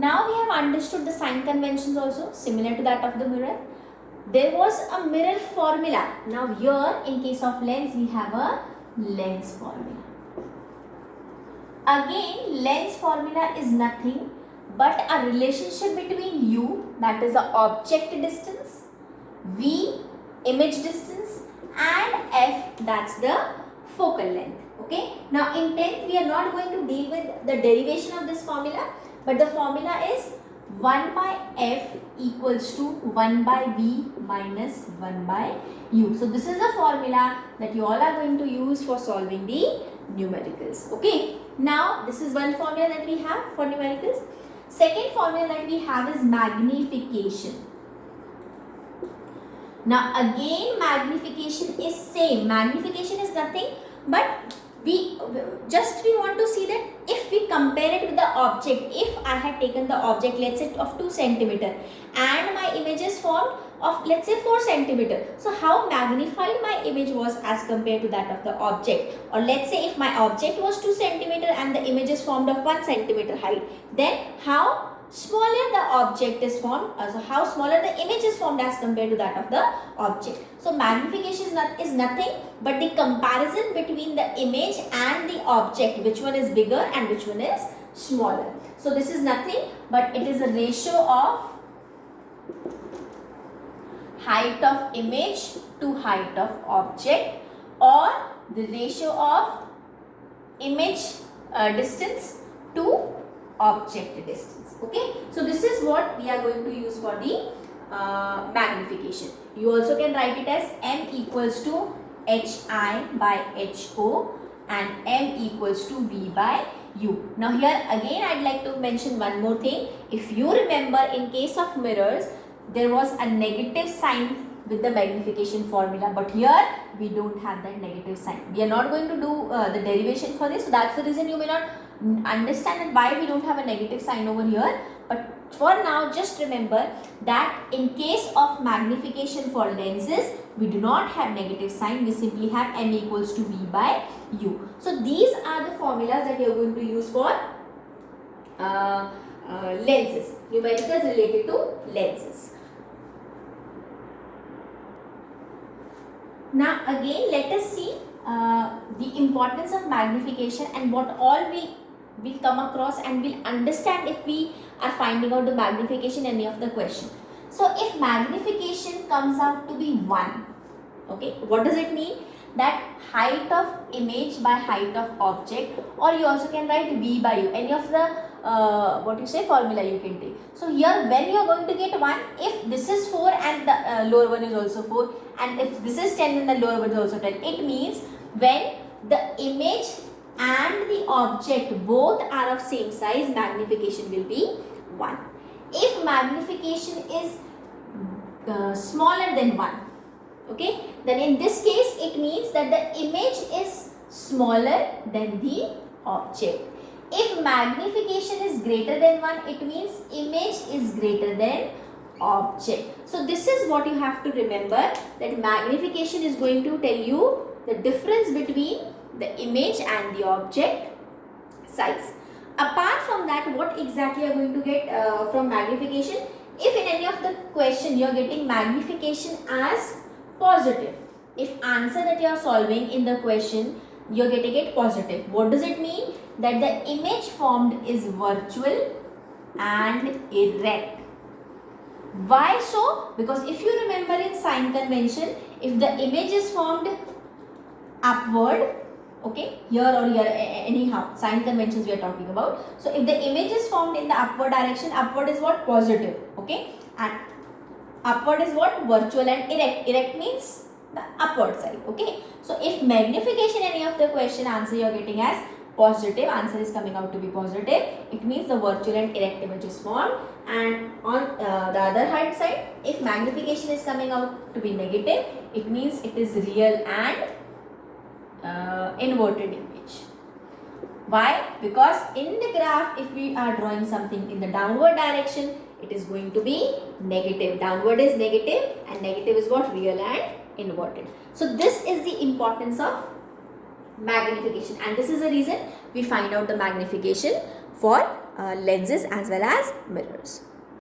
Now we have understood the sign conventions also, similar to that of the mirror. There was a mirror formula. Now here in case of lens, we have a lens formula. Again, lens formula is nothing but a relationship between u, that is the object distance, v, image distance, and f, that's the focal length. Okay. Now in 10th, we are not going to deal with the derivation of this formula, but the formula is 1 by f equals to 1 by v minus 1 by u. So this is the formula that you all are going to use for solving the numericals. Okay. Now this is one formula that we have for numericals. Second formula that we have is magnification. Now again, magnification is same. Magnification is nothing but we want to see that if we compare it with the object, if I had taken the object, let's say of 2 centimeter, and my image is formed of, let's say, 4 centimeter. So how magnified my image was as compared to that of the object. Or let's say if my object was 2 centimeter and the image is formed of 1 centimeter height, then how smaller the object is formed, so how smaller the image is formed as compared to that of the object. So magnification is nothing but the comparison between the image and the object, which one is bigger and which one is smaller. So this is nothing but it is a ratio of height of image to height of object, or the ratio of image distance to object distance. Okay, so this is what we are going to use for the magnification. You also can write it as m equals to hi by ho and m equals to v by u. Now here again I'd like to mention one more thing. If you remember, in case of mirrors, there was a negative sign with the magnification formula, but here we don't have that negative sign. We are not going to do the derivation for this, so that's the reason you may not understand why we don't have a negative sign over here. But for now, just remember that in case of magnification for lenses, we do not have negative sign. We simply have m equals to v by u. So these are the formulas that you are going to use for lenses, numericals related to lenses. Now again, let us see the importance of magnification and what all we will come across and will understand if we are finding out the magnification in any of the question. So if magnification comes out to be 1, okay, what does it mean? That height of image by height of object, or you also can write v by u, any of the formula you can take. So here when you are going to get 1, if this is 4 and the lower one is also 4, and if this is 10 then the lower one is also 10, it means when the image and the object both are of same size, magnification will be 1. If magnification is smaller than 1, okay, then in this case it means that the image is smaller than the object. If magnification is greater than 1, it means image is greater than object. So this is what you have to remember, that magnification is going to tell you the difference between the image and the object size. Apart from that, what exactly you are going to get from magnification? If in any of the question you are getting magnification as positive, if answer that you are solving in the question you are getting it positive, what does it mean? That the image formed is virtual and erect. Why so? Because if you remember in sign convention, if the image is formed upward, okay, here or here, anyhow, sign conventions we are talking about. So if the image is formed in the upward direction, upward is what? Positive, okay, and upward is what? Virtual and erect. Erect means the upward side, okay. So if magnification any of the question answer you are getting as positive, answer is coming out to be positive, it means the virtual and erect image is formed. And on the other hand side, if magnification is coming out to be negative, it means it is real and inverted image. Why? Because in the graph, if we are drawing something in the downward direction, it is going to be negative. Downward is negative and negative is what? Real and inverted. So this is the importance of magnification, and this is the reason we find out the magnification for lenses as well as mirrors.